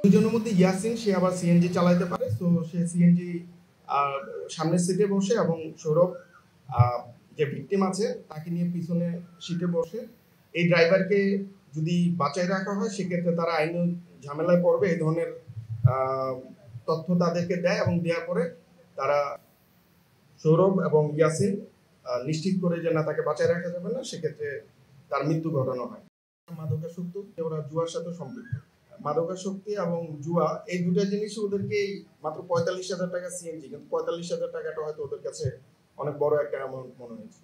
দুজনের মধ্যে ইয়াসিন সে আবার সিএনজি চালাতে পারে, তো সে সিএনজি সামনের সিটে বসে এবং সৌরভ যে ভিকটিম আছে তাকে নিয়ে পিছনে সিটে বসে। এই ড্রাইভারকে যদি বাঁচায় রাখা হয় সেক্ষেত্রে তারা আইন ঝামেলায় পড়বে, এই ধরনের তথ্য তাদেরকে দেয় এবং দেওয়ার পরে তারা সৌরভ এবং ইয়াসিন নিশ্চিত করে যে না তাকে বাঁচায় রাখা যাবে না, সেক্ষেত্রে তার মৃত্যু ঘটানো হয়। মাদকাসক্ত ওরা জুয়ার সাথে সম্পৃক্ত। মাদকাসক্তি এবং জুয়া এই দুটা জিনিস ওদেরকে মাত্র 45,000 টাকা সিএনজি, কিন্তু 45,000 টাকাটা হয়তো ওদের কাছে অনেক বড় একটা অ্যামাউন্ট মনে হয়েছে।